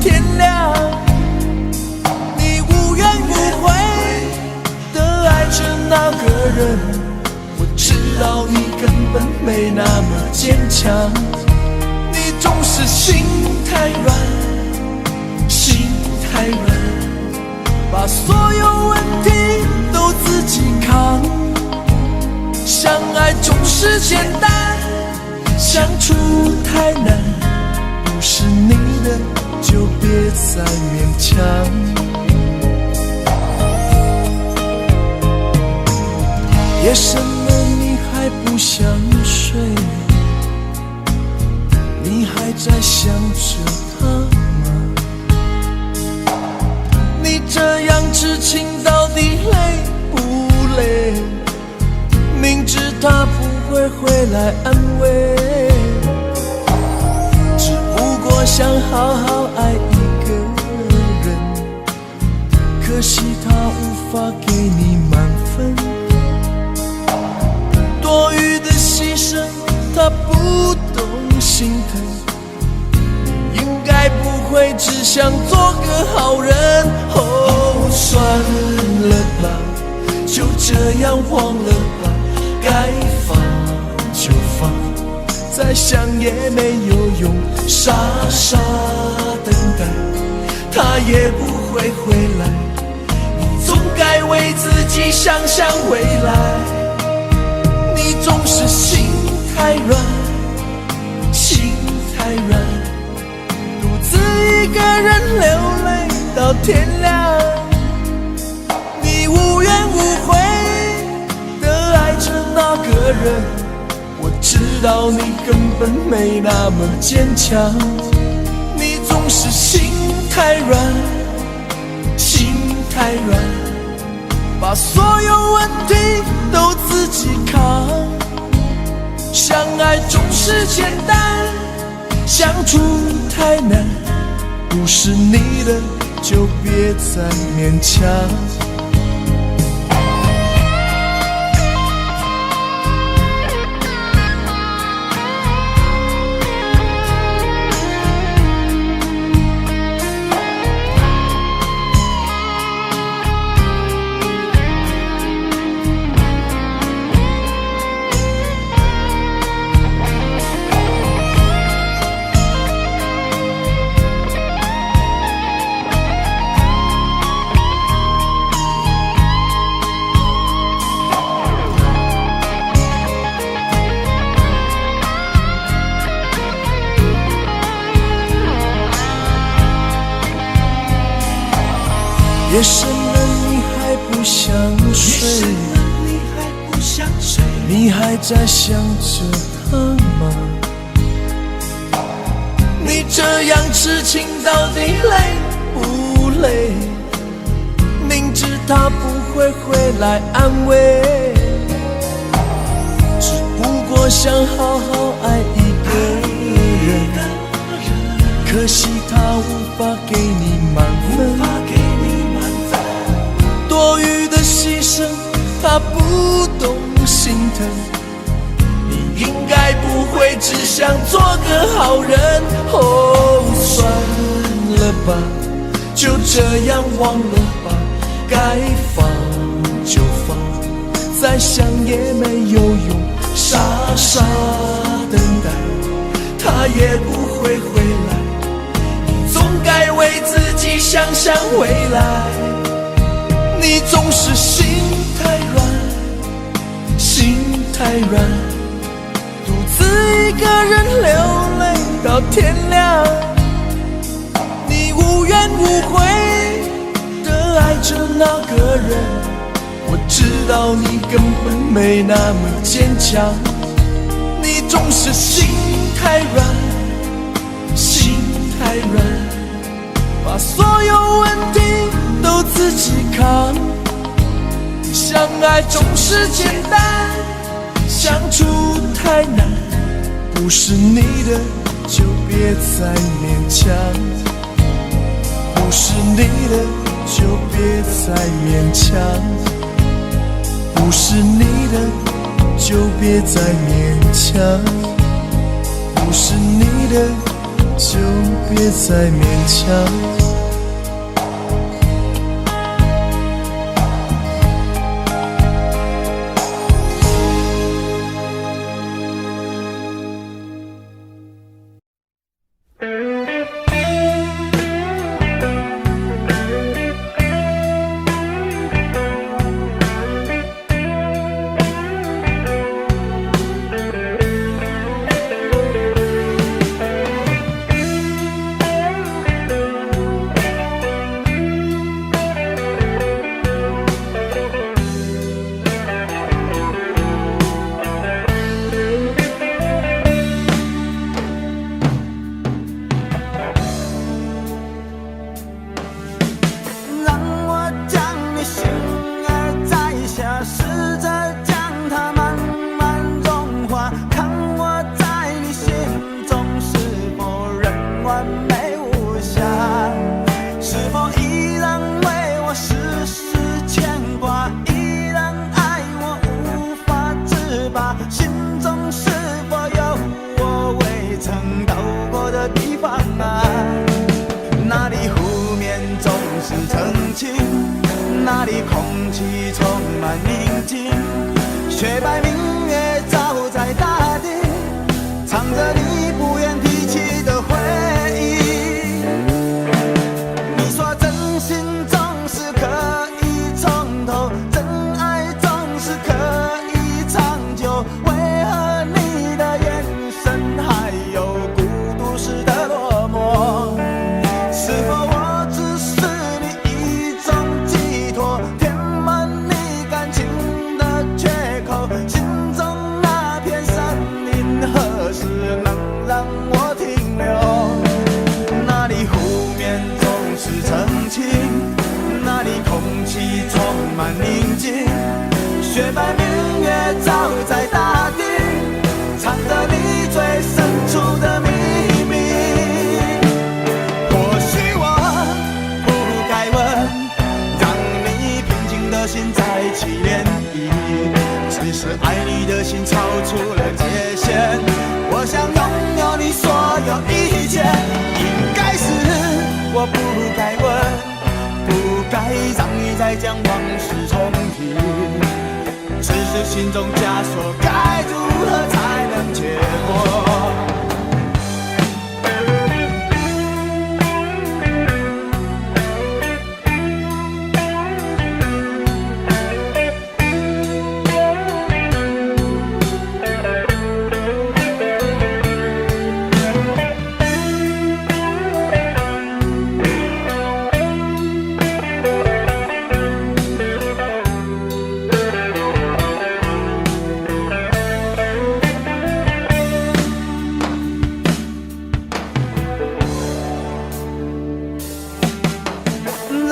天亮。你无怨无悔地爱着那个人，我知道你根本没那么坚强。你总是心太软，心太软，把所有问题都自己扛。相爱总是简单，相处太难，不是你的就别再勉强。夜深了你还不想睡，你还在想着他吗？你这样痴情到底累不累？明知他不会回来安慰，只不过想好好爱一个人，可惜他无法给你满分，多余的牺牲他不懂心疼，你应该不会只想做个好人。哦，算了吧，就这样忘了吧，该放就放，再想也没有用，傻傻等待，他也不会回来，你总该为自己想想未来。你总是心太软，心太软，独自一个人流泪到天亮。你无怨无悔地爱着那个人，我知道你根本没那么坚强。你总是心太软，心太软，把所有问题都自己扛。相爱总是简单，相处太难，不是你的就别再勉强。夜深了你还不想睡，你还在想着他吗？你这样痴情到底累不累？明知他不会回来安慰，只不过想好好爱一个人，可惜他无法给你满分，多余的牺牲他不懂心疼，你应该不会只想做个好人。哦，算了吧，就这样忘了吧，该放就放，再想也没有用，傻傻等待，他也不会回来，你总该为自己想想未来。你总是心太软，心太软，独自一个人流泪到天亮。你无怨无悔地爱着那个人，我知道你根本没那么坚强。你总是心太软，心太软，把所有问题都自己扛。相爱总是简单，相处太难，不是你的就别再勉强，不是你的就别再勉强，不是你的就别再勉强，不是你的就别再勉强。那里空气充满宁静，雪白明月照在大地，唱着你不愿提起的回忆。你说真心总是可以从头，真爱总是可以长久，为何你的眼神还有孤独时的落寞？是否我只是你一种寄托，填满你感情的缺口？心中那片森林何时能让我停留？那里湖面总是澄清，那里空气充满宁静，雪白明月照在大地，藏着你最深处的秘密。或许我不该问，让你平静的心再起涟漪，只是爱你的心超出了界限。我想拥有你所有一切，应该是我不该问，不该让你再将往事重提，只是心中枷锁该如何才能解脱？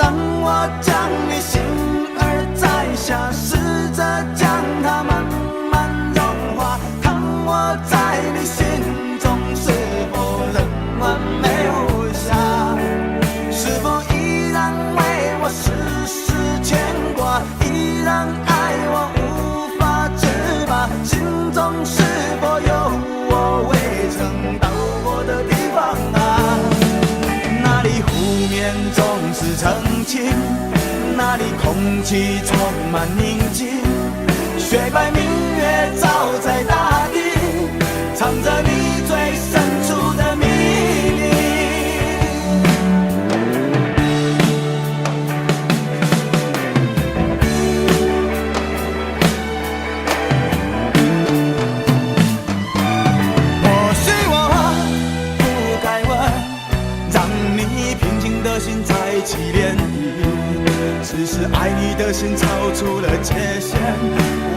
让我将你心儿摘下，试着将它慢慢融化，看我在你心中是否仍完美无瑕，是否依然为我时时牵挂，依然爱我无法自拔，心中是否有我未曾到过的地方啊？那里湖面总是澄清，那里空气充满宁静，雪白明月照在大地，藏着你最深处的秘密。或许我不该问，让你平静的心再起涟漪，只是爱你的心超出了界限。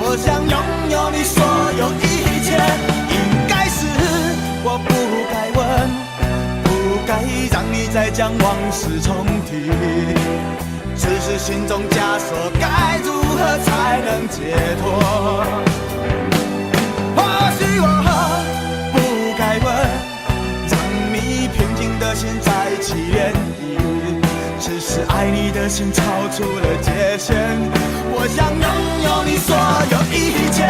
我想拥有你所有一切，应该是我不该问，不该让你再将往事重提，只是心中枷锁该如何才能解脱？或许我不该问，让你平静的心再起涟漪，只是爱你的心超出了界限。我想拥有你所有一切，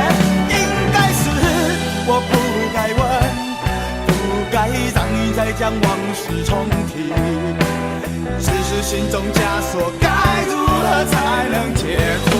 应该是我不该问，不该让你再再将往事重提。只是心中枷锁，该如何才能解脱？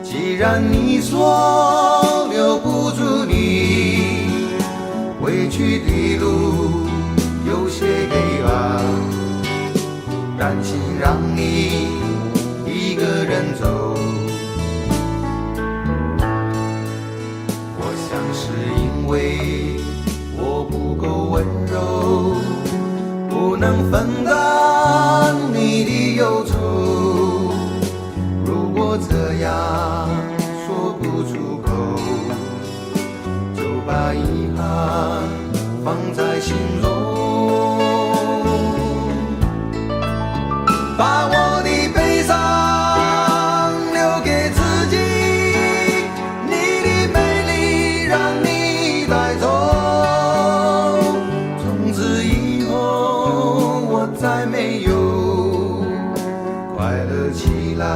既然你说留不住你，回去的路有些黑暗，担心让你一个人走。我想是因为我不够温柔，不能分担你的忧愁。如果这样说不出口，就把遗憾放在心中，把我的悲伤留给自己，你的美丽让你带走。从此以后我再没有快乐起来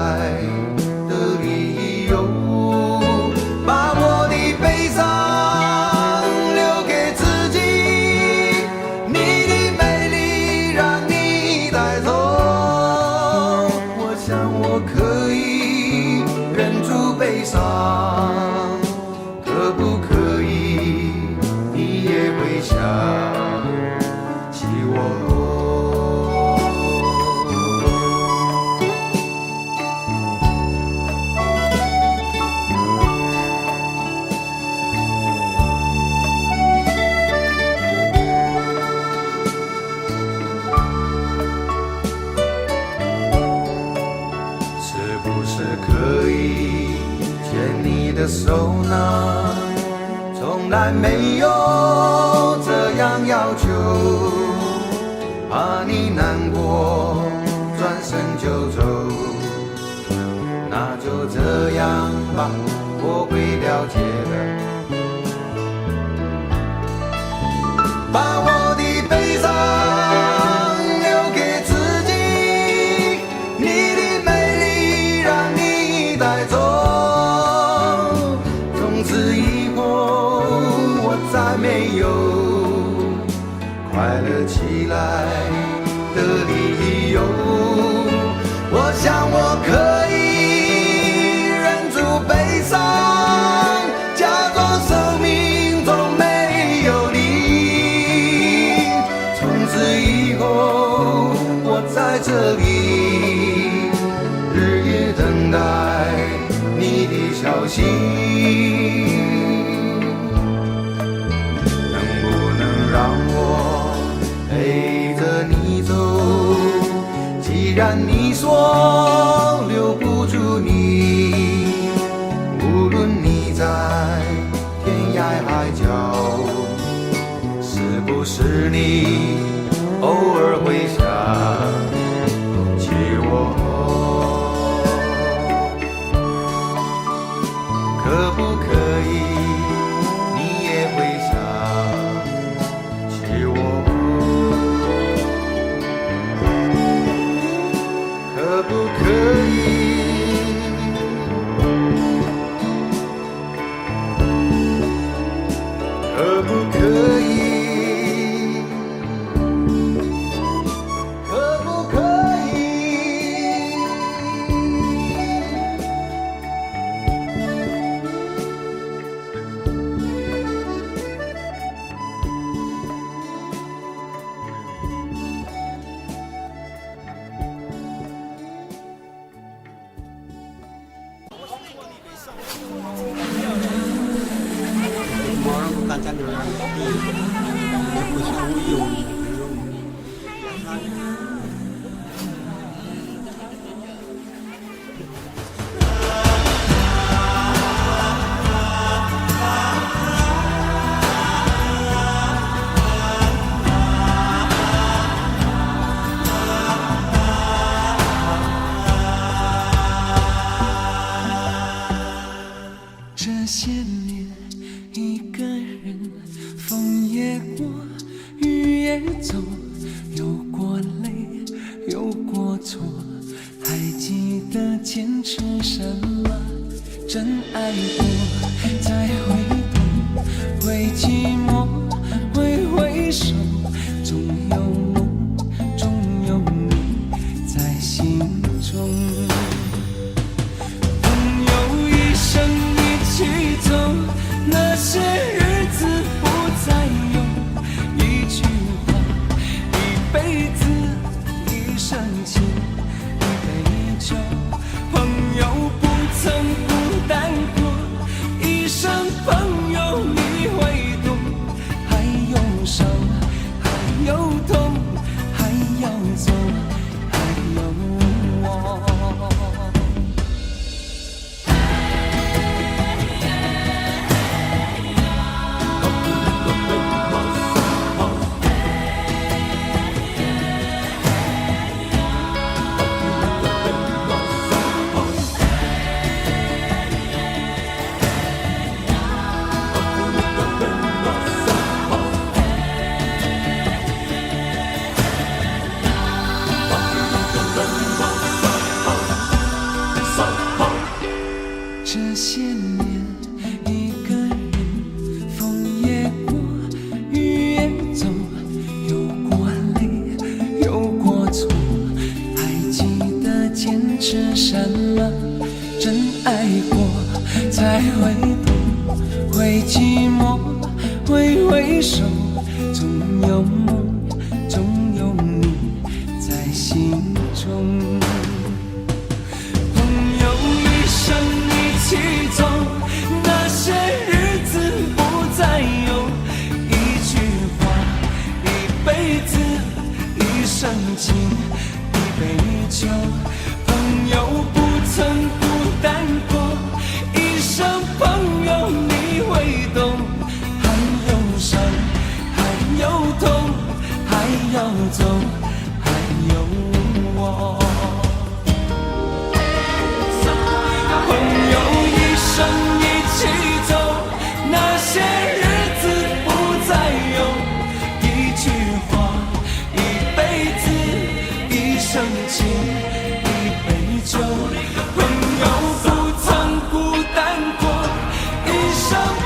的理由，把我的悲伤留给自己，你的美丽让你带走。我想我可以忍住悲伤，可不可以你也会想起我？可以牵你的手呢？从来没有这样要求，怕你难过，转身就走。那就这样吧，我会了解的。把我的悲伤留给自己，你的美丽让你带走。从此以后我再没有快乐起来的理由。我想我可以忍住悲伤，假装生命中没有你。从此以后我在这里日夜等待你的消息，能不能让我既然你说留不住你，无论你在天涯海角，是不是你偶尔会想起我？可不可以你也会想起我？可不可以？可不可以？可不可以？大家留言也不像我有你。这些年一个人，风也过，雨也走，有过泪，有过错，还记得坚持什么？真爱过，再回头，会寂寞，会回首，总有梦，总有你在心中。朋友一生一起走，那些日子不再有，一句话，一辈子，一生情，一杯酒。朋友不曾孤单过，一生朋友你会懂，还有伤，还有痛，还要走，还有我。这些年一个人，风也过，雨也走，有过泪，有过错，还记得坚持什么？真爱过，才会懂，会寂寞，会回首，总有梦，总有你在心中。一起走，那些日子不再有，一句话，一辈子，一生情，一杯酒。朋友不曾孤单过，一生朋友你会懂，还有伤，还有痛，还要走，还有我。一生一起走，那些日子不再有，一句话，一辈子，一生情，一杯酒。朋友不曾孤单过，一生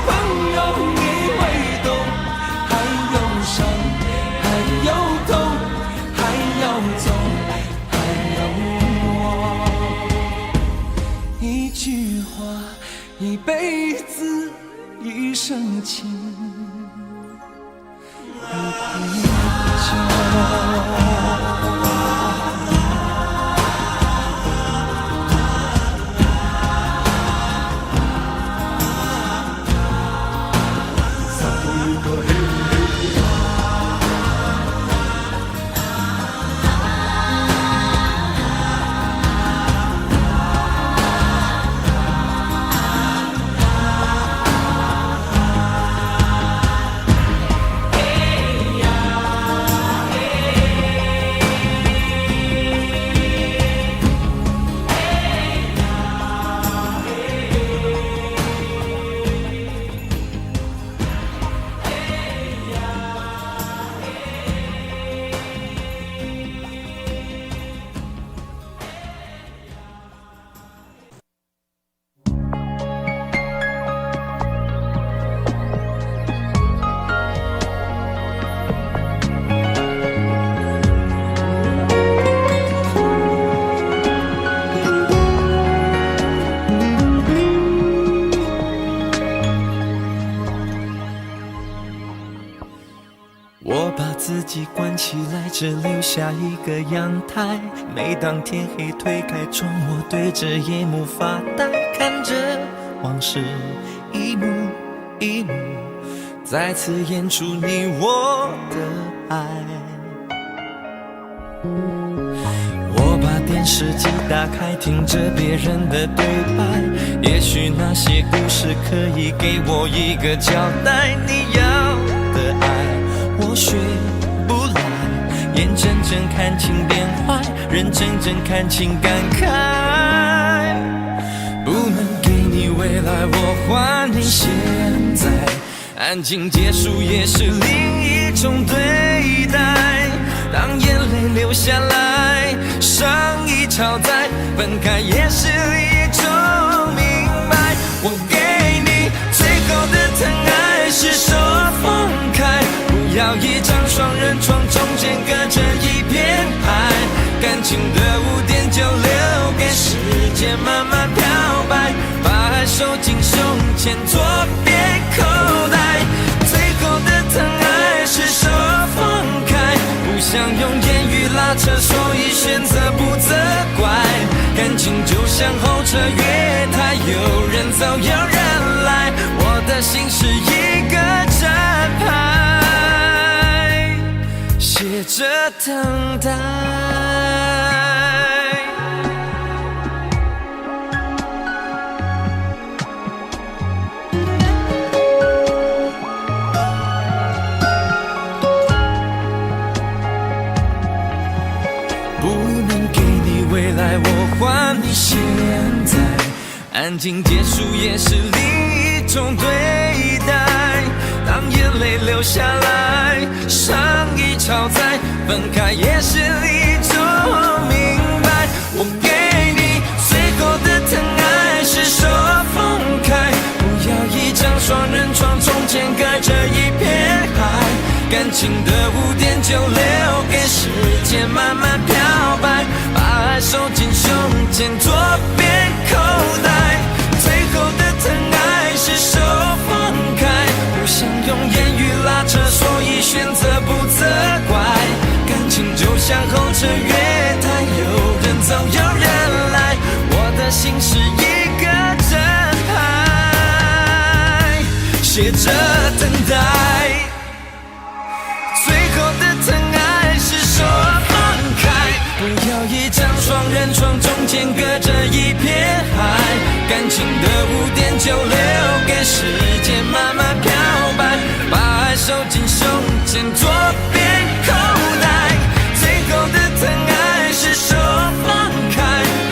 朋友你会懂，还有伤，还有痛，还要走，还有我。一句话，一辈子，一生情，一杯酒。我把自己关起来，只留下一个阳台。每当天黑推开窗，我对着夜幕发呆，看着往事一幕一幕再次演出你我的爱。我把电视机打开，听着别人的对白，也许那些故事可以给我一个交代。你要的爱我学不来，眼睁睁看情变坏，人睁睁看情感慨。不能给你未来，我还你现在，安静结束也是另一种对待。当眼泪流下来，伤已超载，分开也是一种明白。我给你最后的疼爱是手放开，不要一张双人床，中间隔着一片海。感情的污点就留给时间慢慢漂白，把爱收进胸前左边口袋。最后的疼爱是手放开，不想用言语拉扯，所以选择不责怪。感情就像候车月台，有人走有人来，我的心是一个站牌，写着等待。未来我还你现在，安静结束也是另一种对待。当眼泪流下来，伤已超载，分开也是一种明白。我给你最后的疼爱是手放开，不要一张双人床，中间隔着一片海。感情的污点就留给时间慢慢漂白，把爱收进胸前左边口袋。最后的疼爱是手放开，不想用言语拉扯，所以选择不责怪。感情就像候车月台，有人走有人来，我的心是一个站牌，写着等待。最后的疼爱是手放开，不要一张双人床，中间隔着一片海。感情的污点就留给时间慢慢漂白，把爱收进胸前左边口袋。最后的疼爱是手放开，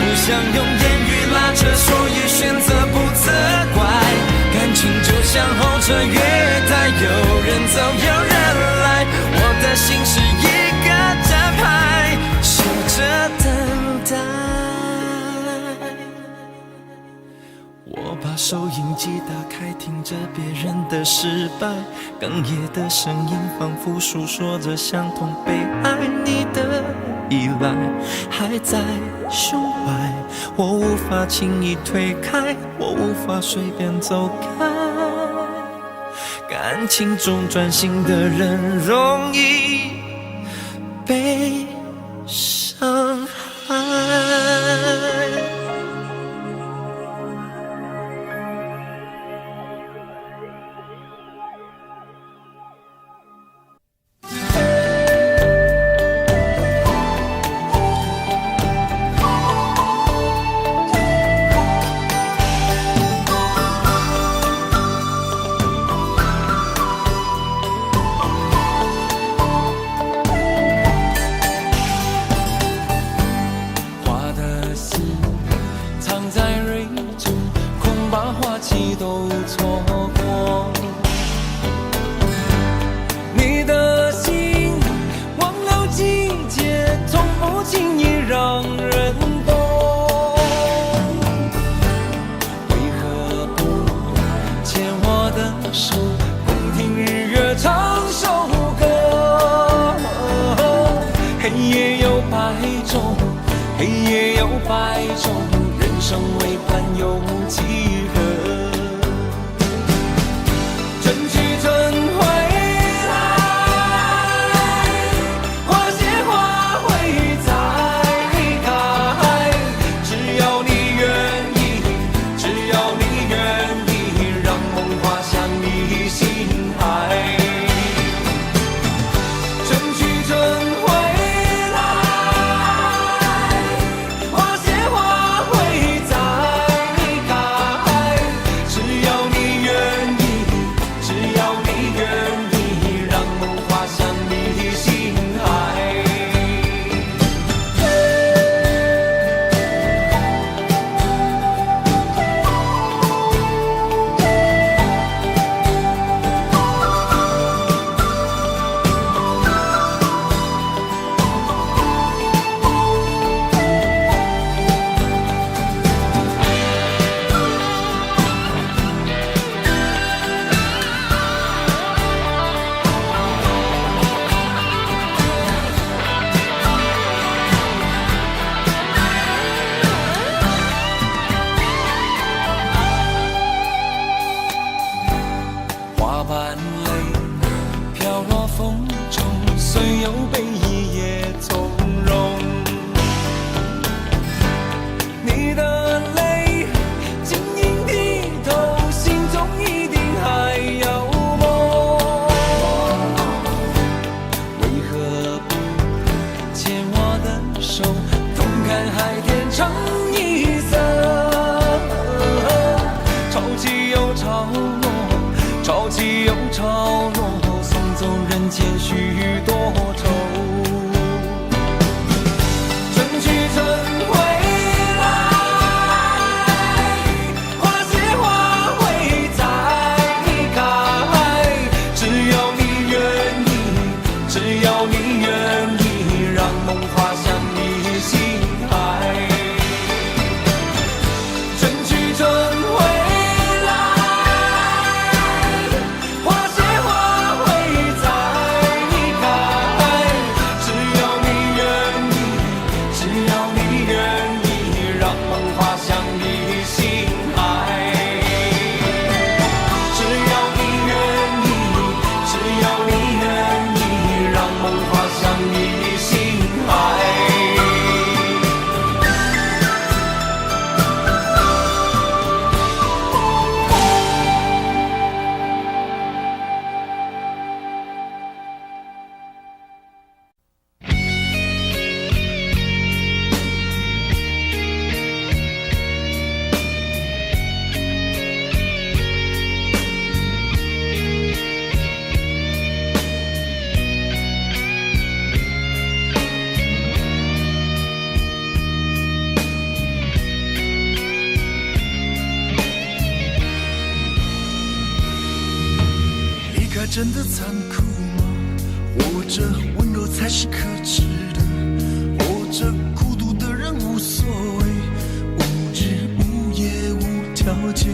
不想用言语拉扯，所以选择不责怪。感情就像候车月台，有人走有人来，我的心是一个站牌，写着等待。我把收音机打开，听着别人的失败，哽咽的声音仿佛诉说着相同悲哀。你的依赖还在胸怀，我无法轻易推开，我无法随便走开。感情中专心的人容易被伤害。真气存回来，潮落，送走人间许多愁。春去春回来，花谢花会再开，只要你愿意，只要你愿意，让梦滑向你心海。春去春回来，花谢花会再开，只要你愿意，只要你愿意，让梦滑向你心海。只要你愿意，只要你愿意，让梦滑向你心海。离开真的残酷吗？活着温柔才是可耻的，活着孤独的人无所谓，无日无夜无条件。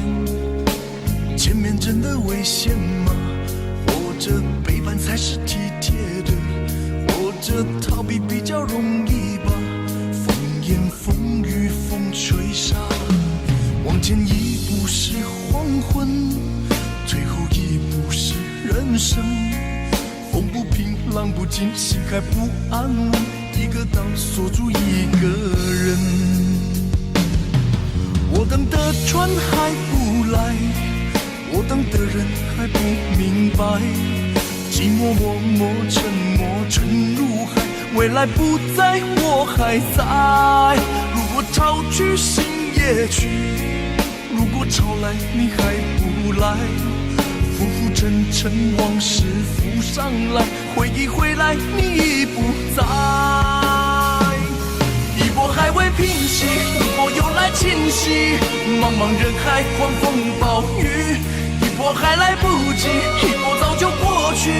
前面真的危险吗？活着背叛才是体贴的，活着逃避比较容易吧。风言风语风吹沙，往前一步是黄昏，退后一步是人生。风不平浪不静，心还不安稳，一个岛锁住一个人。我等的船还不来，我等的人还不明白，寂寞默默沉默沉入海，未来不在我还在。如果潮去心也去，如果潮来你还不来，浮浮沉沉往事浮上来，回忆回来你已不在。一波还未平息，一波又来侵袭，茫茫人海狂风暴雨，一波还来不及，一波早就过去，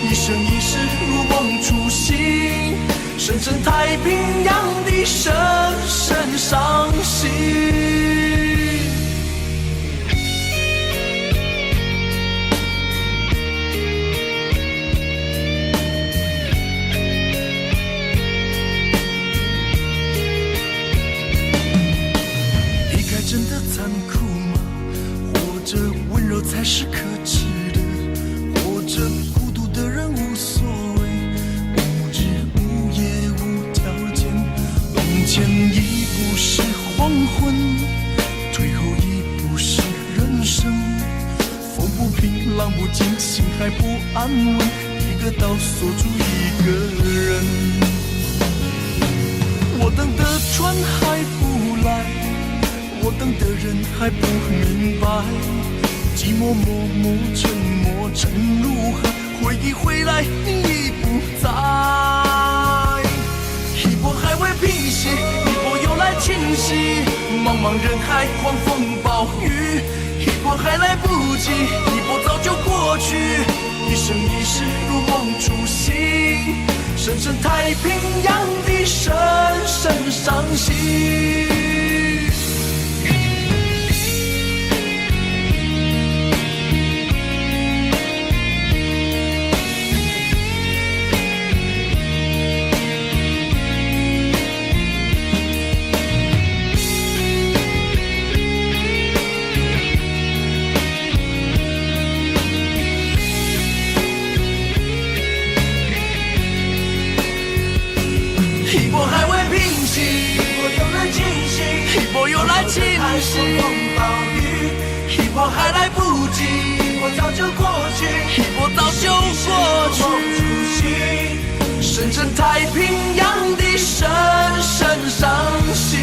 一生一世如梦初醒，深深太平洋的深深伤心。真的残酷吗？活着温柔才是可耻的，活着孤独的人无所谓，无日无夜无条件。往前一步是黄昏，退后一步是人生。风不平浪不静，心还不安稳，一个岛锁住一个人。我等的船还不来，我等的人还不明白，寂寞默默沉默沉入海，回忆回来你已不在。一波还未平息，一波又来侵袭，茫茫人海狂风暴雨，一波还来不及，一波早就过去，一生一世如梦初醒，深深太平洋的深深伤心。一波还未平息，一波又来侵袭，一波又来侵袭，风暴雨，一波还来不及，一波早就过去，一波早就过去，深深太平洋的深深伤心，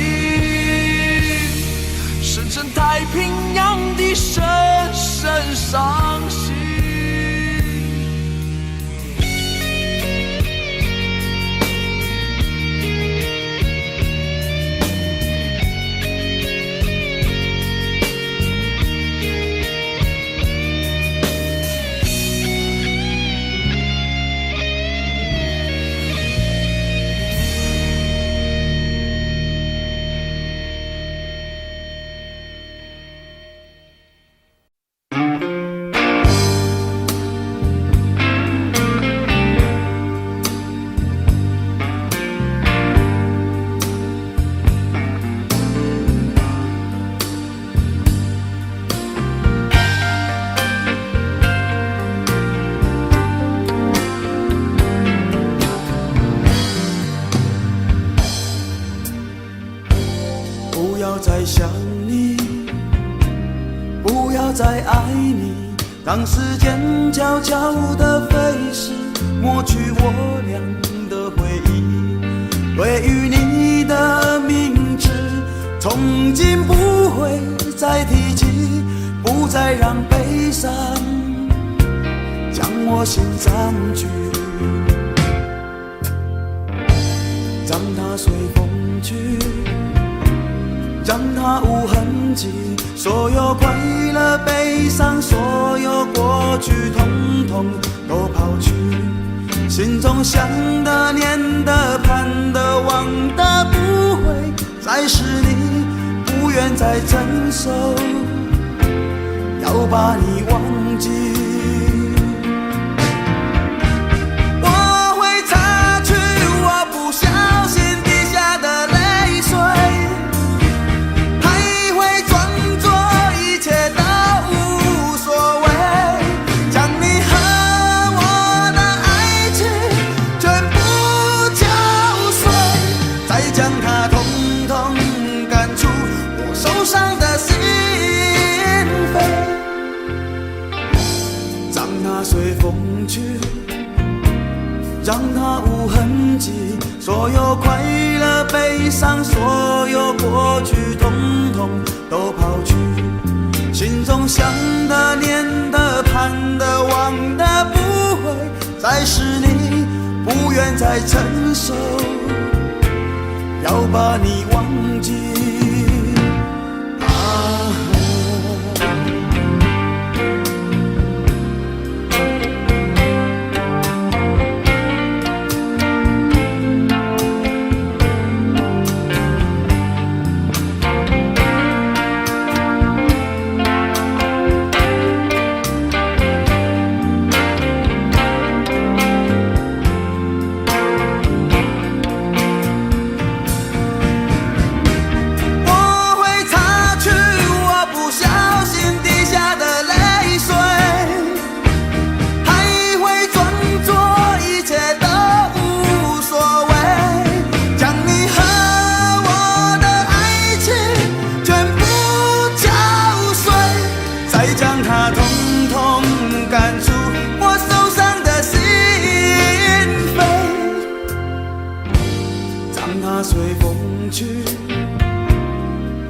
深深太平洋的深深伤心。让时间悄悄地飞逝，抹去我俩的回忆。对于你的名字，从今不会再提起，不再让悲伤将我心占据。让它随风去，让它无痕迹，所有快乐悲伤，所有过去统统都抛去。心中想的念的盼的望的不会再是你，不愿再承受，要把你忘记。我会擦去我不小心滴下的泪水，还会装作一切都无所谓，将你和我的爱情全部敲碎，再将它统统赶出我受伤的心扉。让它随风去，让它无痕迹，所有快乐悲伤，所有过去统统都抛去。心中想的念的盼的望的不会再是你，不愿再承受，要把你忘记。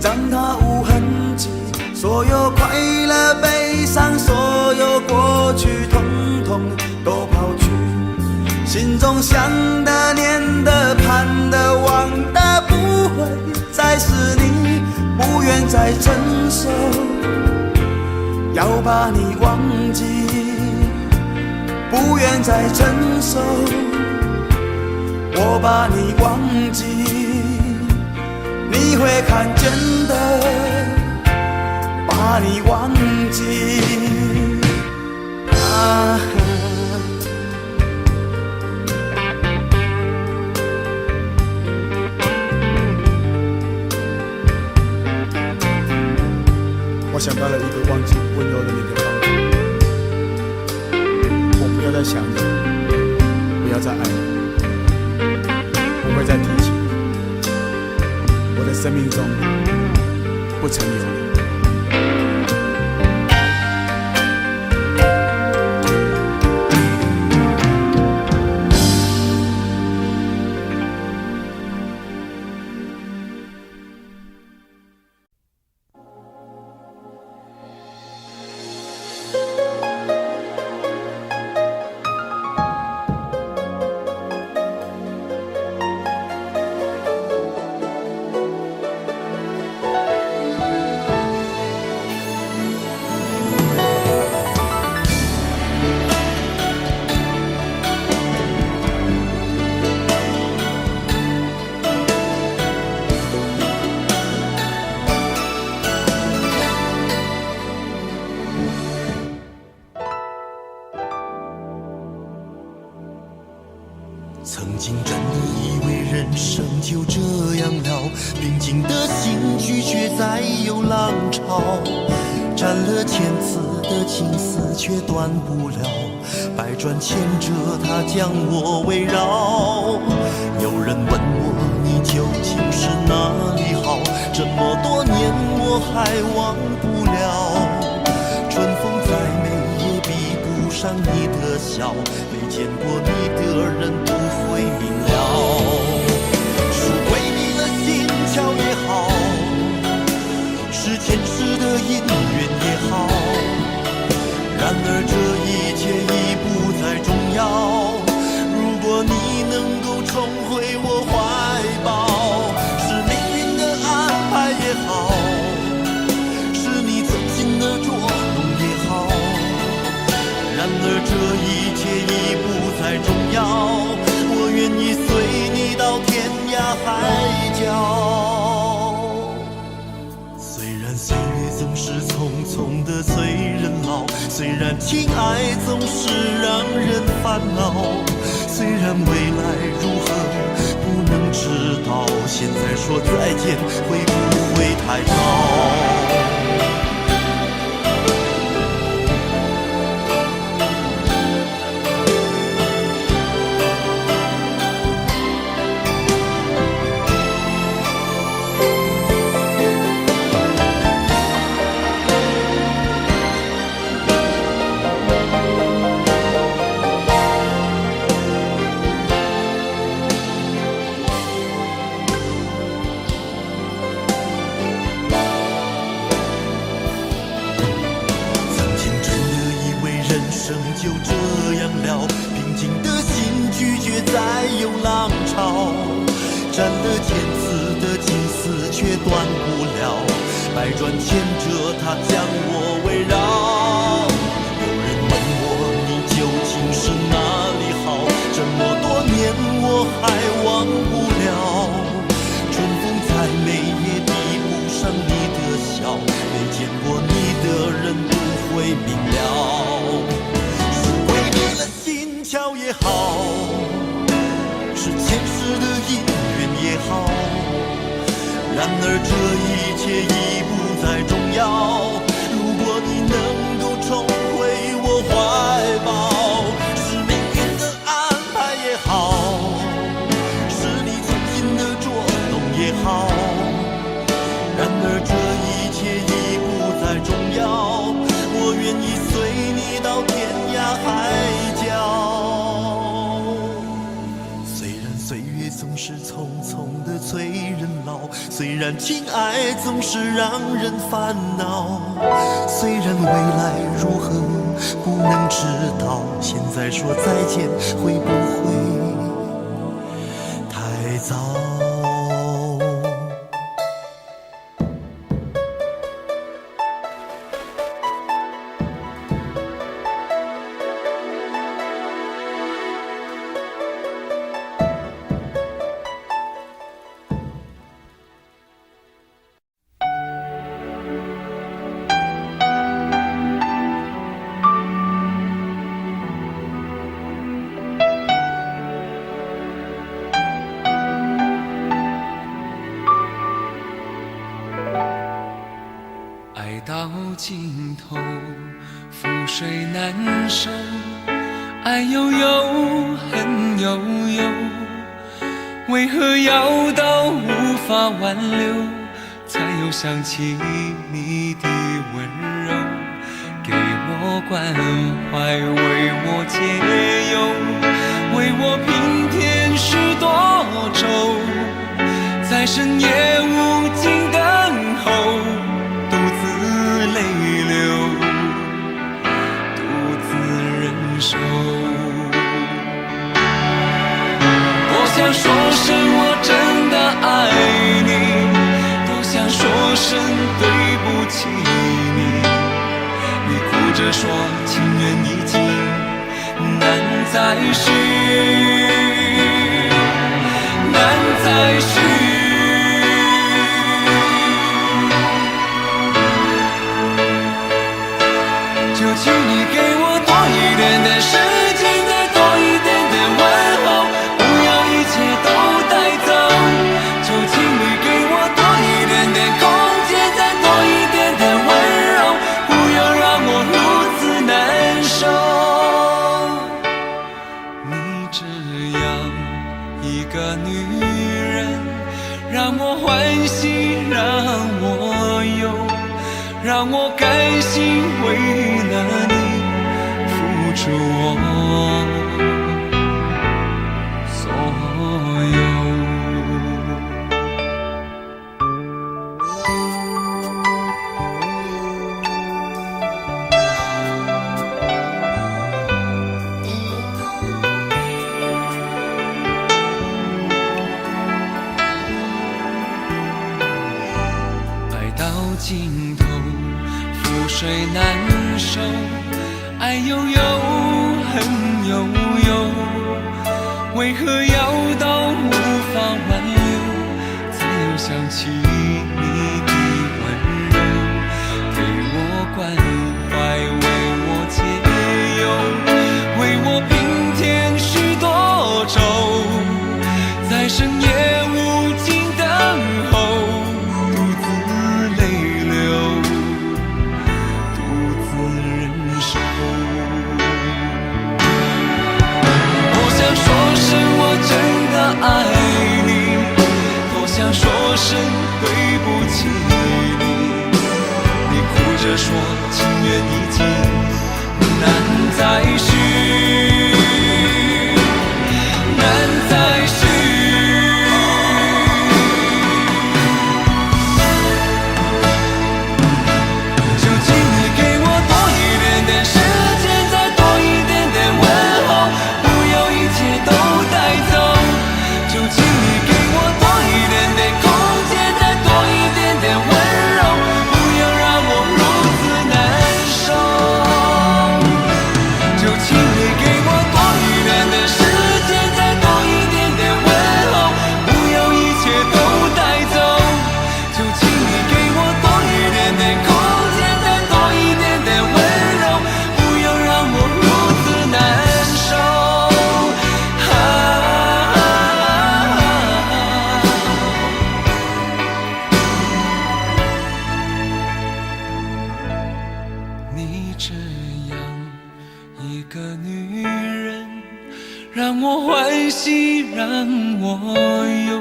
让它无痕迹，所有快乐悲伤，所有过去统统都抛去。心中想的念的盼的望的不会再是你，不愿再承受，要把你忘记，不愿再承受，我把你忘记，你会看见的，把你忘记。我想到了一个忘记温柔的你的方法，我不要再想你，不要再爱你，不会再提起你，我的生命中不曾有你。曾经真的以为人生就这样了，平静的心绪却再有浪潮，斩了千次的情丝却断不了，百转千折它将我围绕。有人问我你究竟是哪里好，这么多年我还忘不了。春风再美也上你的笑，没见过你的人不会明了。是鬼迷了心窍也好，是前世的姻缘也好，然而这一切已不再重要。如果你能够重回我怀抱，是命运的安排也好，是你存心的捉弄也好，然而这一切已不再重要。我愿意随你到天涯海角。虽然岁月总是匆匆的催人老，虽然情爱总是让人烦恼，虽然未来如何不能知道，现在说再见会不会太早？就这样了，平静的心拒绝再有浪潮，斩了千次的情丝却断不了，百转千折它将我围绕。有人问我你究竟是哪里好，这么多年我还忘不了，春风再美也比不上你的笑，没见过你的人不会明了。巧也好，是前世的姻缘也好，然而这一切已不再重要。如果你能够重回我怀抱，是命运的安排也好，是你存心的捉弄也好，然而这一切已不再重要。我愿意随你到天涯海角。岁月总是匆匆的催人老，虽然情爱总是让人烦恼，虽然未来如何不能知道，现在说再见会不会太早？到尽头，覆水难收，爱悠悠，恨悠悠，为何要到无法挽留，才又想起你的温柔，给我关怀，为我解忧，为我平添许多愁，在深夜无尽等候，独自泪流，独自忍受。多想说声我真的爱你，多想说声对不起你，你哭着说情缘已尽，难再续，难再续。就请你给我多一点的时间，再多一点的问候，不要一切都带走。就请你给我多一点的空间，再多一点的温柔，不要让我如此难受。你这样一个女人，让我欢喜，让我忧，让我甘心为了你付出悠悠，恨悠悠，为何要到无法挽留，才又想起你的温柔，给我关怀，为我解忧，为我平添许多愁，在深夜无尽等候，独自泪流，独自忍受。多想说声我真的爱你，多想说声对不起你，你哭着说情缘已尽，难再续，难再续。就请你给我多一点点时间，再多一点点问候，不要一切都带走。就请你给我多一点点空间，再多一点点温柔，不要让我如此难受。就请你给我多一点点时间，再多一点点问候，不要一切都带走。就请你给我多一点点空间，再多一点点温柔，不要让我如此难受。你这样一个女人，让我欢喜，让我忧，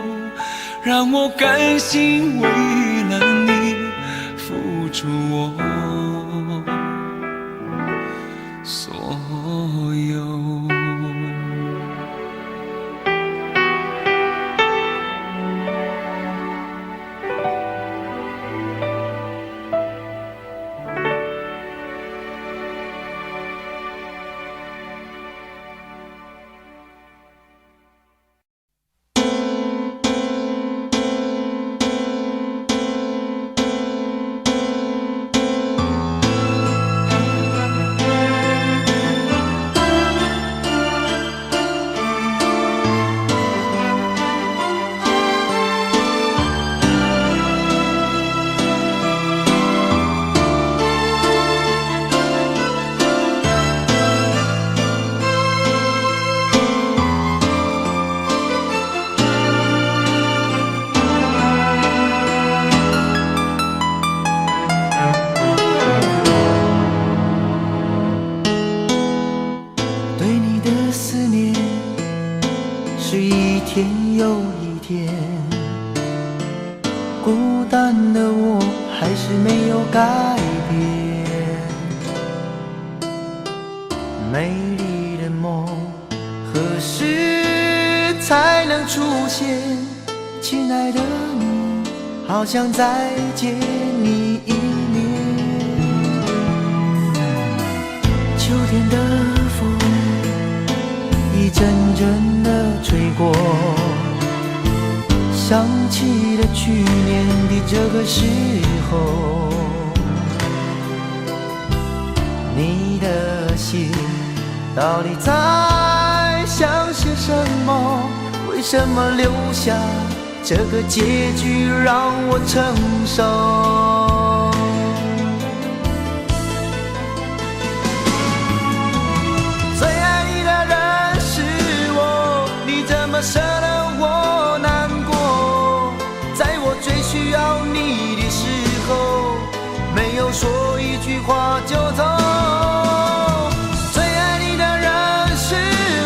让我甘心为了你付出我所有。对你的思念是一天又一天，孤单的我还是没有改变。美丽的梦何时才能出现？亲爱的你，好想再见你一面。秋天的风一阵阵地吹过，想起了去年的这个时候，你的心到底在想些什么？为什么留下这个结局让我承受？最爱你的人是我，你怎么舍得我难过？在我最需要你的时候，没有说一句话就走。最爱你的人是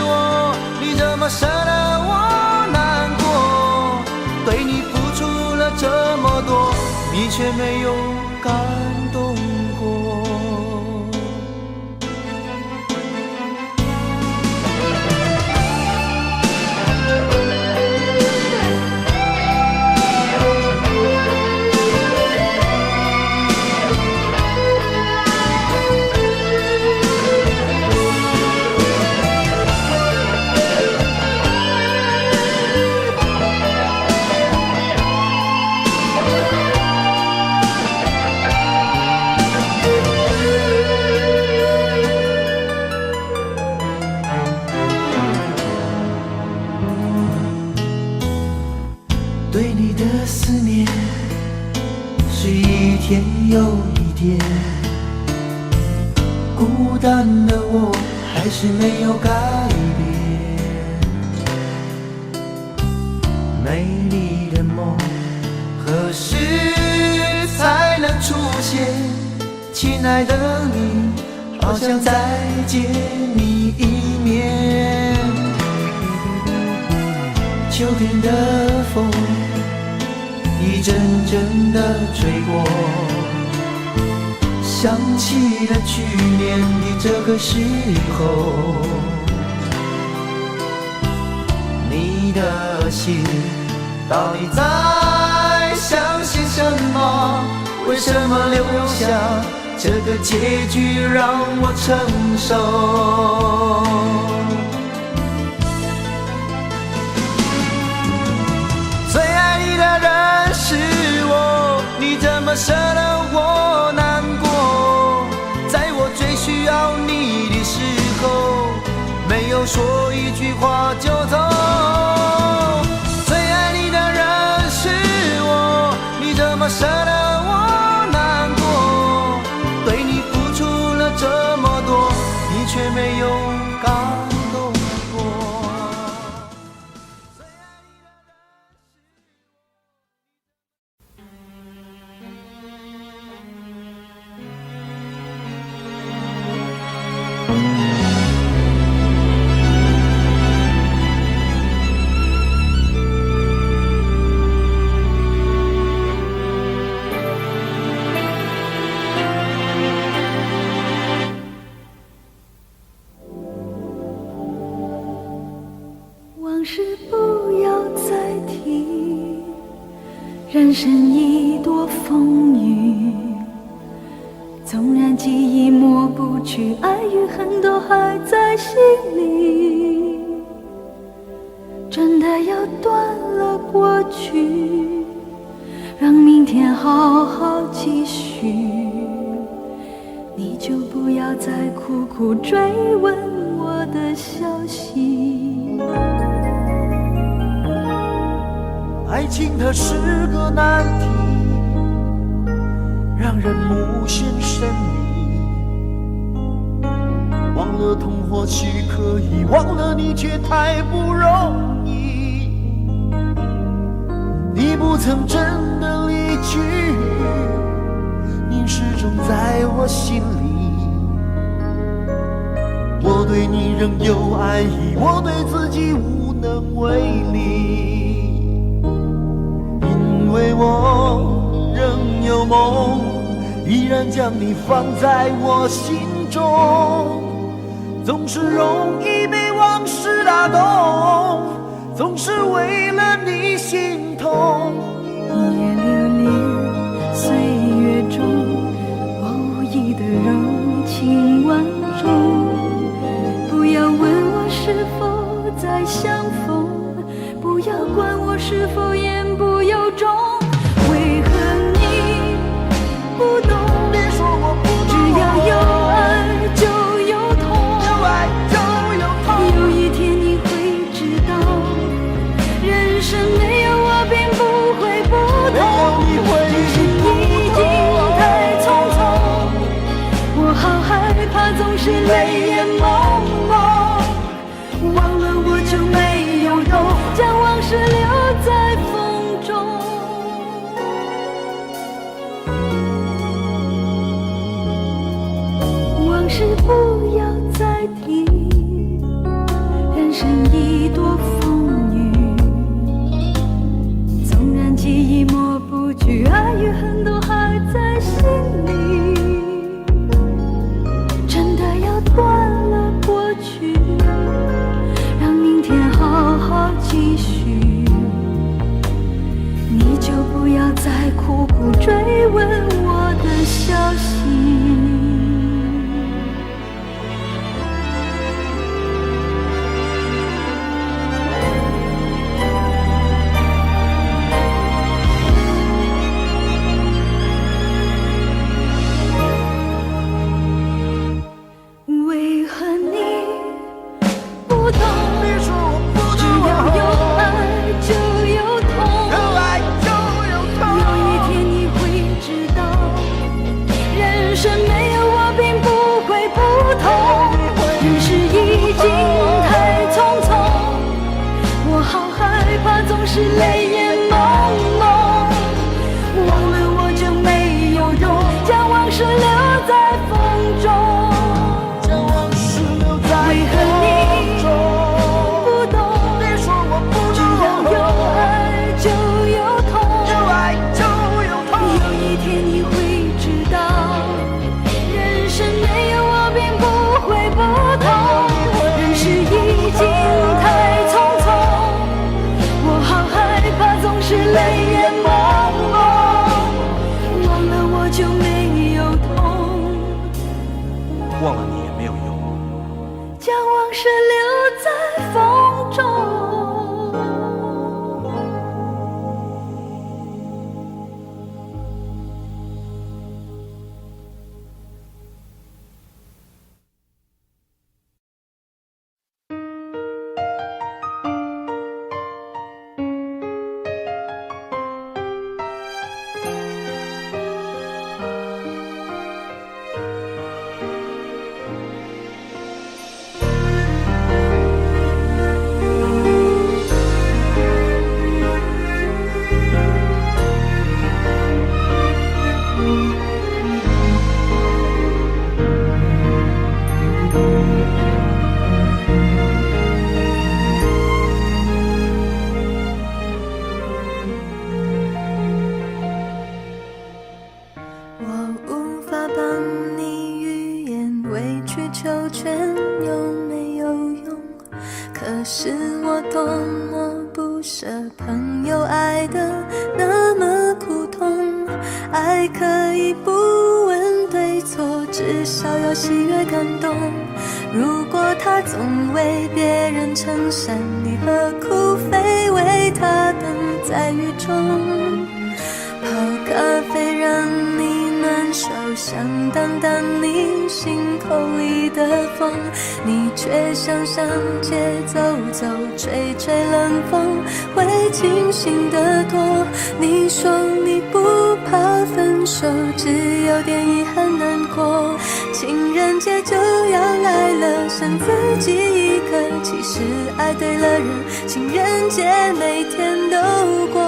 我，你怎么舍得我难过？对你付出了这么多，你却没有感动过。的思念是一天又一天，孤单的我还是没有改变。美丽的梦何时才能出现？亲爱的你，好想再见你一面。秋天的风一阵阵地吹过，想起了去年的这个时候，你的心到底在想些什么？为什么留下这个结局让我承受？最爱你的人是我，你怎么舍得我难过？在我最需要你的时候，没有说一句话就走。最爱你的人是我，你怎么舍得我难过？对你付出了这么多，你却没有感动过。往事不要再提，人生已多风雨，纵然记忆抹不去，爱与恨都还在心里。真的要断了过去，让明天好好继续，你就不要再苦苦追问我的消息。爱情它是个难题，让人无限神秘。忘了痛或许可以，忘了你却太不容易。你不曾真的离去，你始终在我心里。我对你仍有爱意，我对自己无能为力。因为我仍有梦，依然将你放在我心中，总是容易被往事打动，总是为了你心痛。一夜流连岁月中，我无意的柔情万种。不要问我是否再相逢，不要管我是否言不由衷。为何你不懂？别说我不懂，只要有爱就有痛，有爱就有痛。有一天你会知道，人生没有我并不会不同。只是已经太匆匆，我好害怕总是泪眼朦胧。忘了我就没有懂，将往事留在风中。往事不要再提，人生已多风雨。纵然记忆抹不去，爱与恨都还在心里。真的要断了过去，让明天好好继续，你就不要再苦苦追问我的消息。是泪眼朦胧。忘了我就没有用，将往事留在风中。将往事留在为何你不懂？别说我不只要有爱就有痛，有爱就有痛。有一天你会知道，人生没有我并不会不同。人世已经太匆匆，我好害怕总是泪眼朦胧。忘了我就没有痛，忘了你也没有用。将往事留在风中。我无法帮你预言，委曲求全有没有用？可是我多么不舍朋友爱的那么苦痛。爱可以不问对错，至少要喜悦感动。如果他总为别人撑伞，你何苦非为他等在雨中？泡咖啡让你暖手，想挡挡你心口里的风，你却想上街走走，吹吹冷风，会清醒得多。你说你不怕分手，只有点遗憾难过。情人节就要来了，剩自己一个，其实爱对了人，情人节每天都过。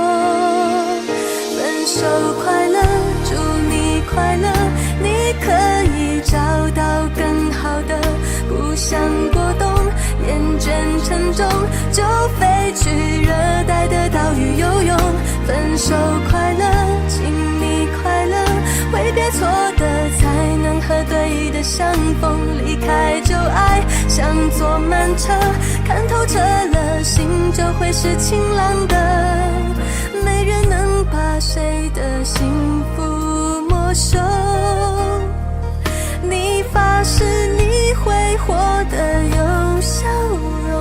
分手快乐，祝你快乐，你可以找到更好的，不想过冬，厌倦沉重，就飞去热带的岛屿游泳。分手快乐，请你快乐，挥别错的才能和对的相逢，离开旧爱像坐慢车，看透彻了，心就会是晴朗的。没人能把谁的幸福没收，你发誓你会活得有笑容。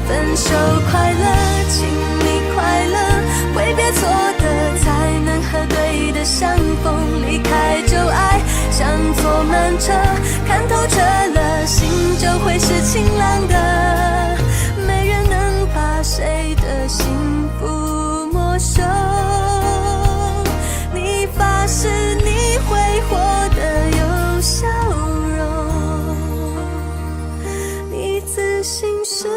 分手快乐，请你快乐，挥别错的才能和对的相逢，离开旧爱像坐慢车，看透彻了，心就会是晴朗的。没人能把谁的幸福没收，你发誓你会活得有笑容，你自信是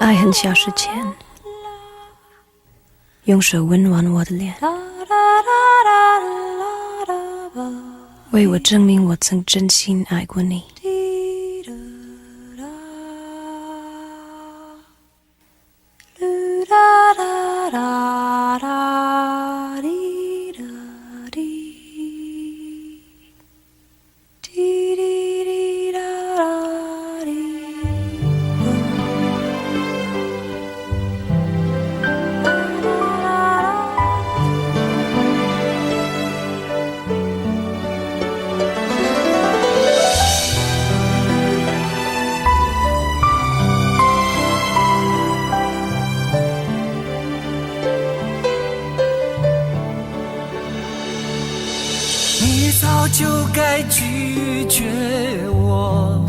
爱很消失前，用手温暖我的脸，为我证明我曾真心爱过你。你早就该拒绝我，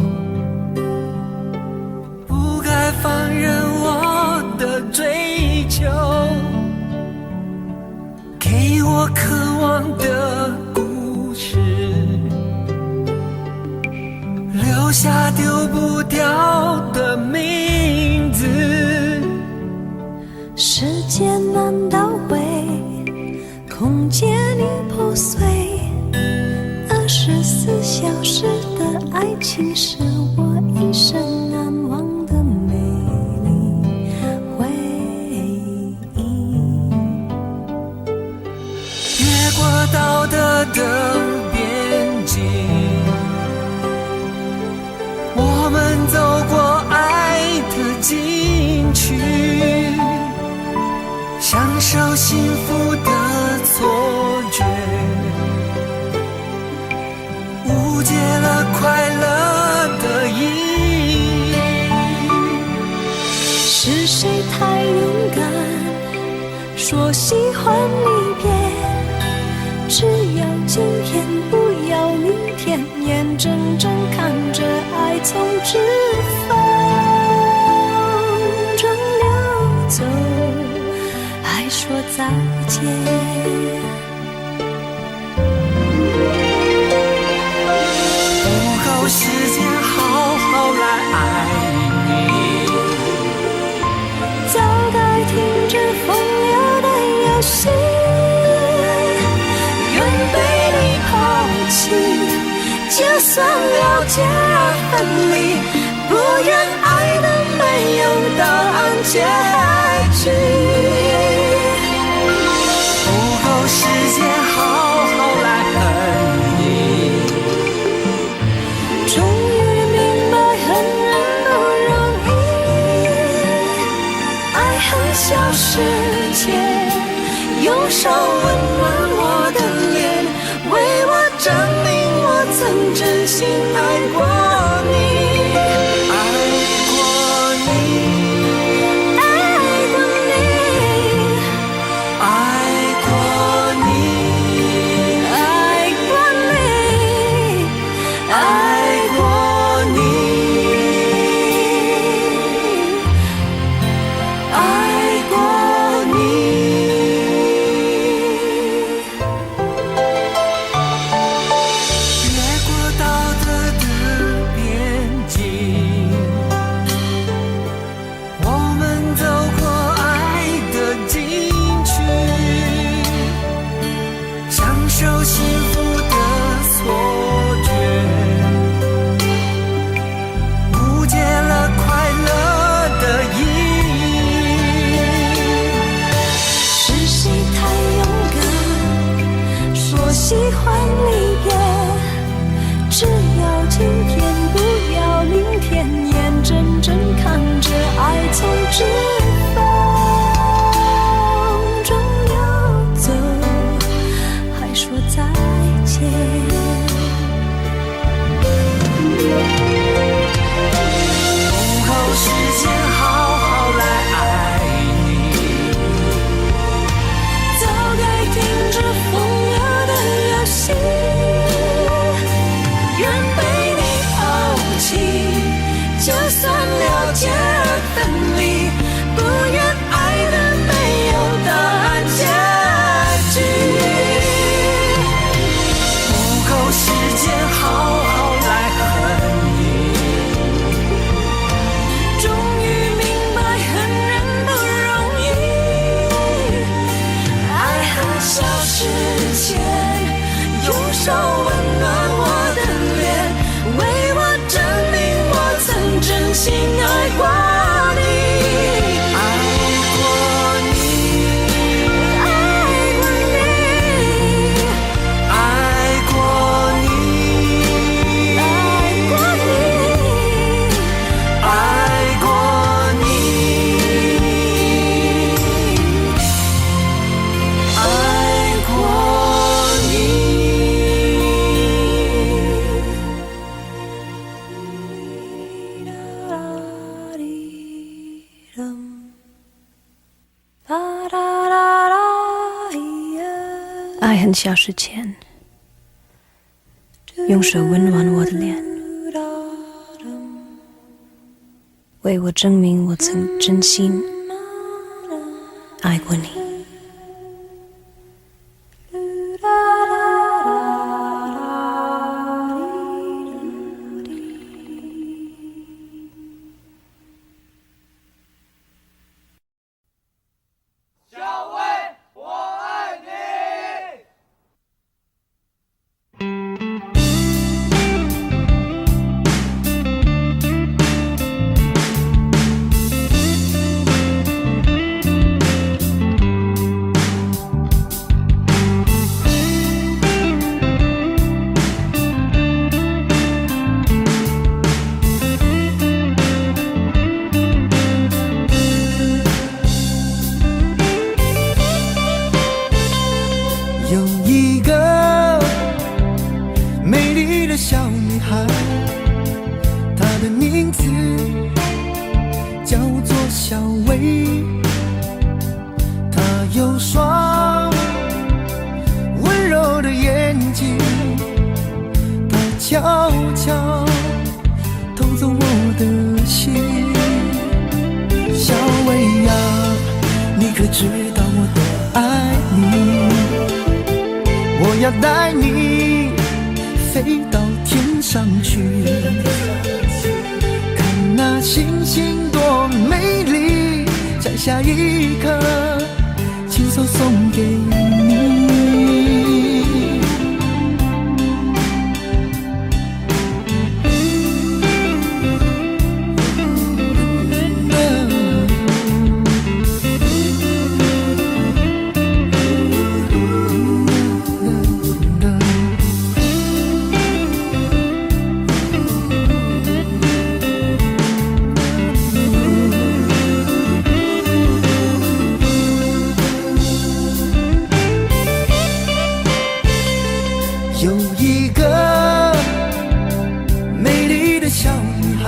不该放任我的追求，给我渴望的故事，留下丢不掉的名字。时间难倒回，空间已破碎，24小时的爱情是我一生难忘的美丽回忆。越过道德的边境，我们走过爱的禁区，享受幸福的错觉，误解了快乐的意义。是谁太勇敢，说喜欢离别，只要今天不要明天，眼睁睁看着爱从指缝中流走，还说再见。时间好好来爱你，早该停止风流的游戏，愿被你抛弃，就算了解而分离，不愿爱的没有答案结局。不够时间好好来恨你，终于明白恨人不容易，爱恨消失前，用手温暖我的脸，为我证明我曾真心爱过你。越过道德的很小时前，用手温暖我的脸，为我证明我曾真心爱过你。有一个美丽的小女孩，她的名字叫做小薇。她有双温柔的眼睛，她悄悄偷走我的心。小薇呀，你可知道我多爱你？我要带你飞到天上去，看那星星多美丽，摘下一颗，亲手送给你。有一个美丽的小女孩，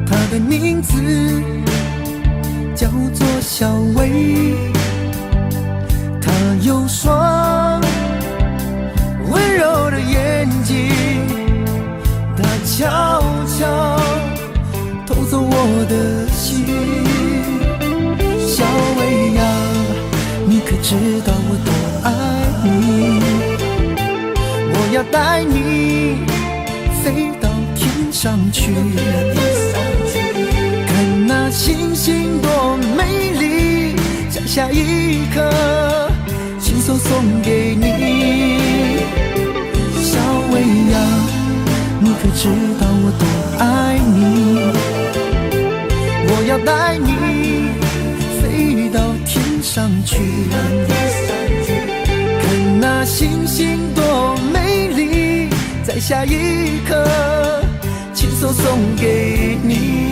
她的名字叫做小薇。她有双温柔的眼睛，她悄悄偷走我的心。小薇呀，你可知道我多爱你？我要带你飞到天上去，看那星星多美丽，摘下一颗，亲手送给你。小薇呀，你可知道我多爱你？我要带你飞到天上去，看那星星多美丽，摘下一颗，亲手送给你。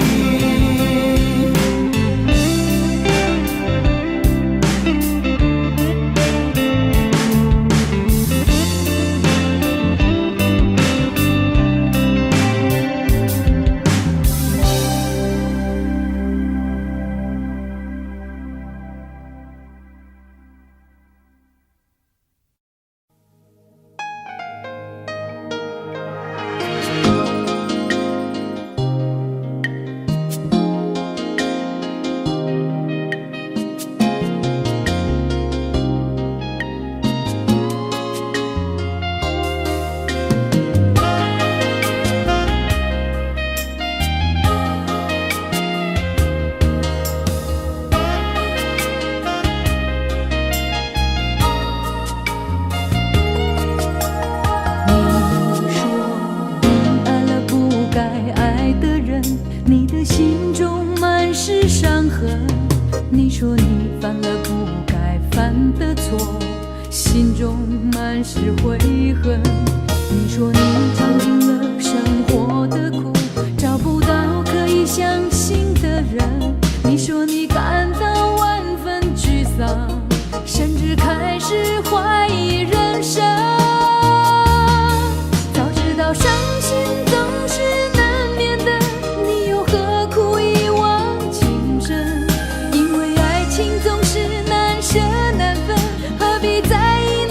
你说你犯了不该犯的错，心中满是悔恨。你说你尝尽了生活的苦，找不到可以相信的人。你说你感到万分沮丧，甚至开始怀疑人生。早知道伤心总是难免的，你又何苦一往情深？因为爱情总是难舍难分，何必在意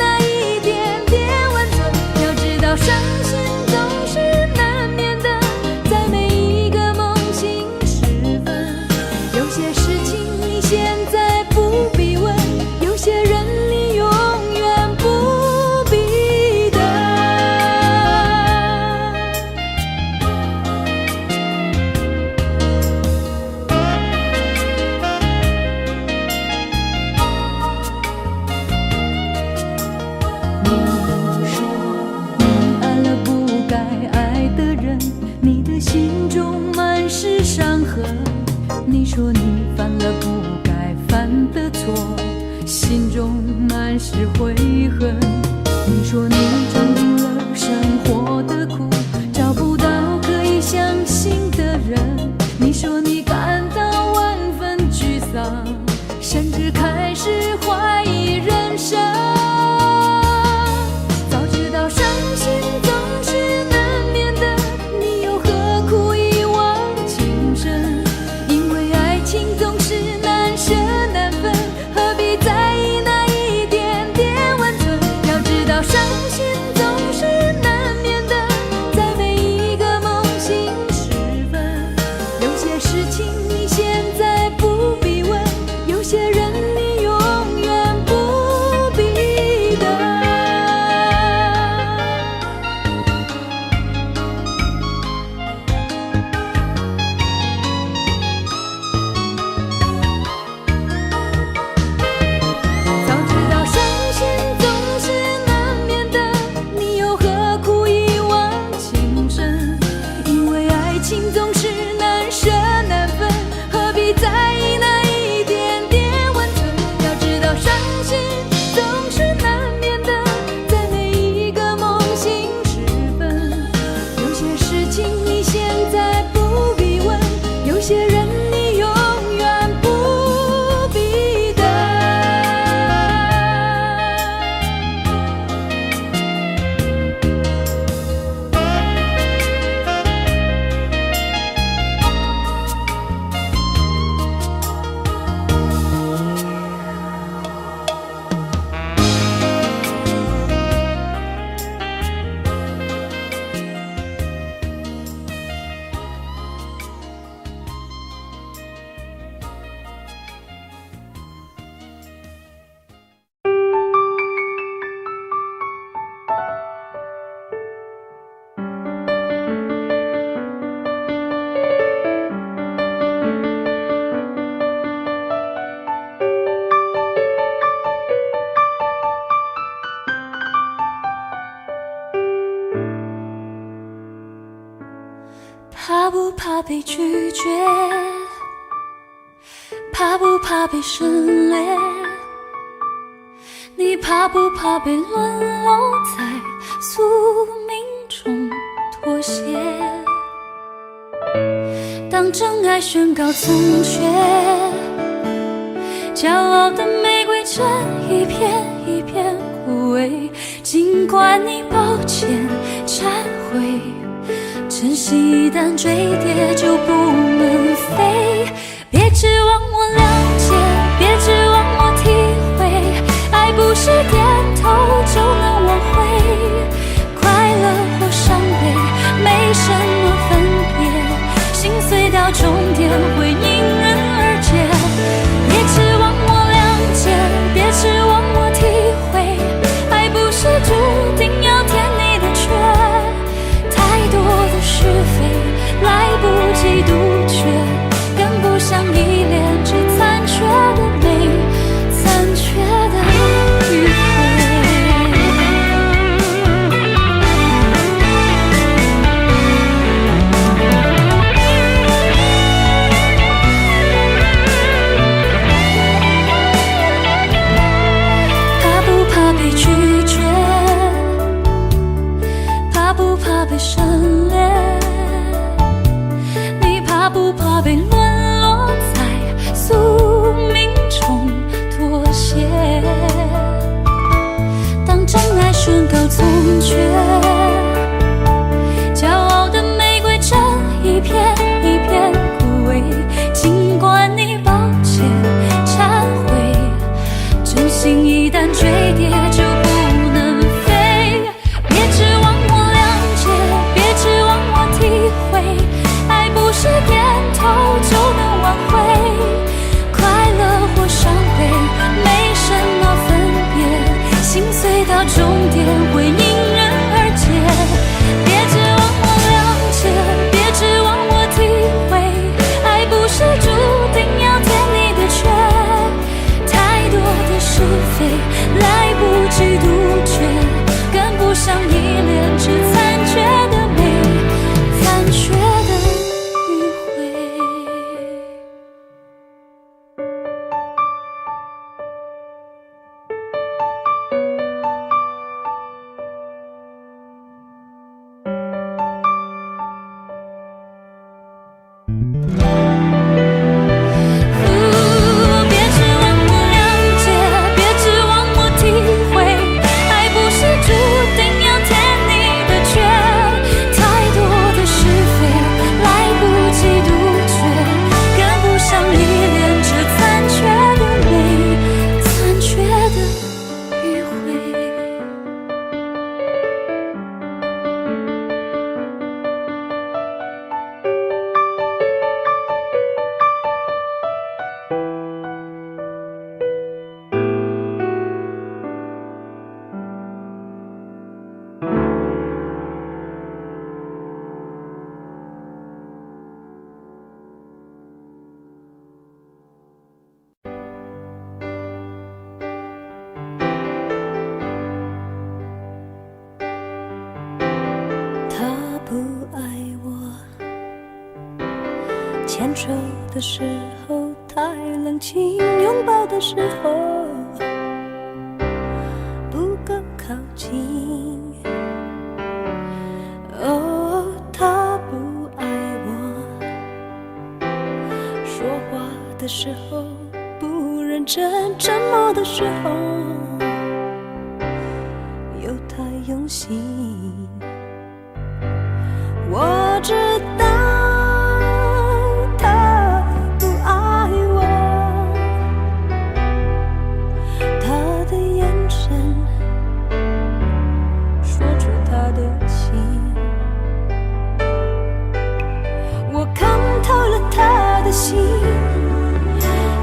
是悔恨。你说你尝尽了生活的苦，找不到可以相信的人。你说你感到万分沮丧，甚至开始怀疑人生。早知道伤心总是难免的，你又何苦一往情深？因为爱情总是难舍难分，何必在意那一点点温存？要知道伤心总是难免的，在每一个梦醒时分。有些事情你现在不必问，有些人你永远不必等。早知道伤心总是难免的，你又何苦一往情深？因为爱情总是难舍难分，何必在意那一点点温存？要知道伤心总是难免的，在每一个梦醒时分。有些事情你现在不必问，有些人你永远不必等。怕不怕被拒绝？怕不怕被省略？你怕不怕被沦落在宿命中妥协？当真爱宣告残缺，骄傲的玫瑰正一片一片枯萎。尽管你抱歉忏悔，真心一旦坠跌就不能飞。别指望我了解，别指望我体会，爱不是点头就能挽回。快乐或伤悲没什么分别，心碎到终点会因人而解。别指望我了解，别指望我体会，爱不是注定要填你的缺。太多的是非来不及杜绝，更不想依恋这残缺的美，残缺的迂回。怕不怕被拒绝？怕不怕被省略？你怕不怕被沦落在宿命中妥协？当真爱宣告从缺，骄傲的玫瑰正一片一片枯萎。尽管你抱歉忏悔，真心一旦坠跌就不能飞。别指望我了解，别指望我体会，爱不是点头就能挽回。快乐或伤悲没什么分别，心碎到终点会因人而牵手的时候太冷清，拥抱的时候不够靠近。哦，他不爱我，说话的时候不认真，沉默的时候又太用心。我知道他不爱我，他的眼神说出他的心。我看透了他的心，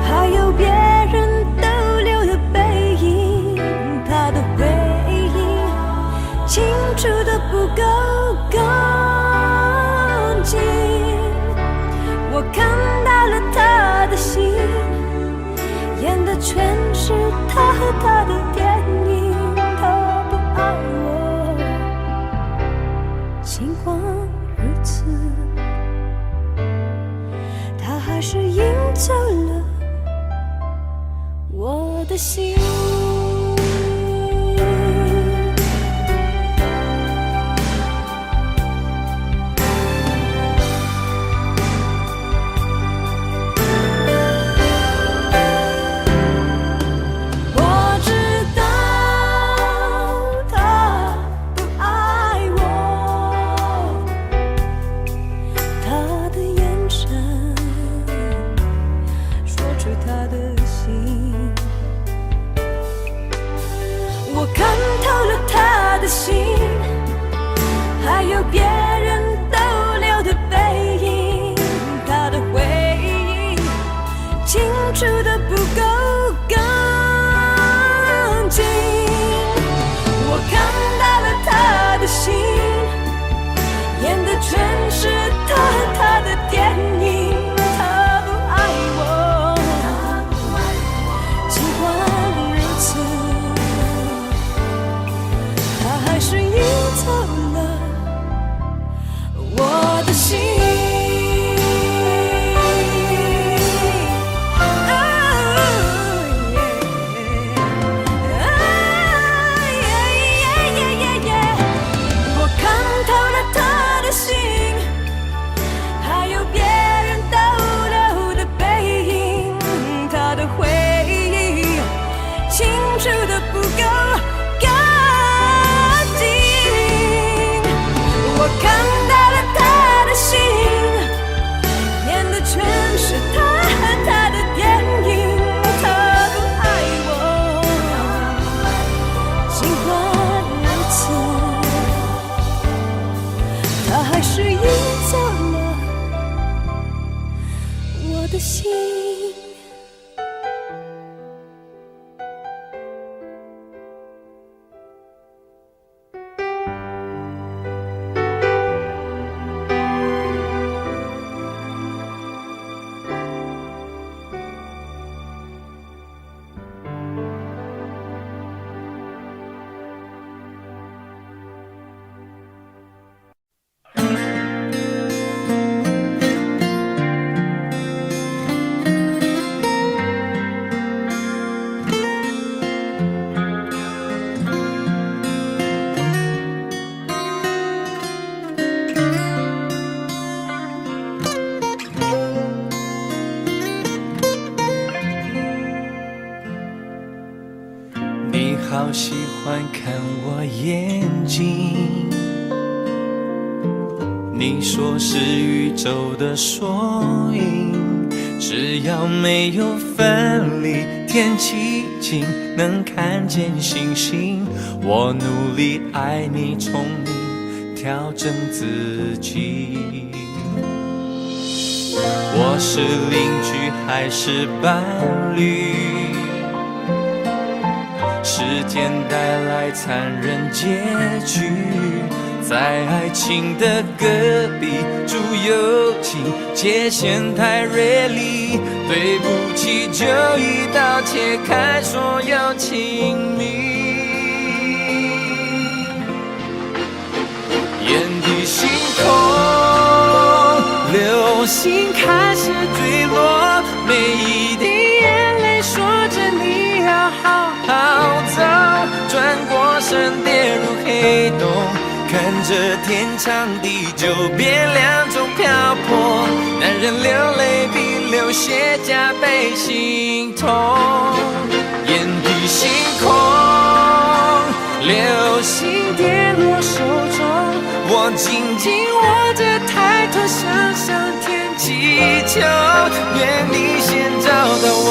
还有别人逗留的背影，他的回忆清楚的不够干净。我看到了他的心，演的全是他和他的电影。他不爱我，尽管如此，他还是赢走了我的心。我看透了他的心，还有别人逗留的背影，他的回忆清楚的不够干净。我看到了他的心，演的全是他和他的电影。他不爱我，尽管如此，他还是赢走了我的心。我看透了他的心，还有别人逗留的背影，他的回忆清楚的不够干净。我看到了他的心，演的全是他和他的电影。他不爱我，尽管如此，他还是赢走了我的心。你好喜欢看我眼睛，你说是宇宙的缩影，只要没有分离，天气晴，能看见星星。我努力爱你，宠你，调整自己。我是邻居还是伴侣？时间带来残忍结局，在爱情的隔壁住友情，界限太锐利，对不起就一刀切开所有亲密。眼底星空留星开始坠落，每一滴眼泪说着你要好好走，转过身跌入黑洞，看着天长地久变两种漂泊，男人流泪比流血加倍心痛，眼底星空，流星跌落手中，我紧紧握着抬头向上天祈求，愿你先找到温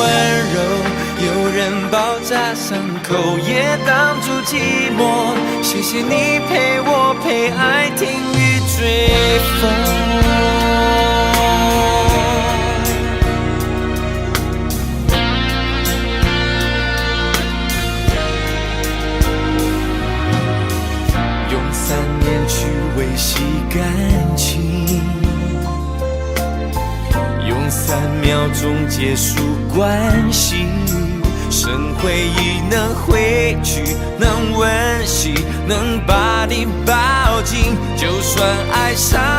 柔，有人包扎伤口也挡住寂寞，谢谢你陪我陪爱听雨追风。用3年去维系感情，用3秒钟结束关系，剩回忆能回去，能温习，能把你抱紧，就算爱上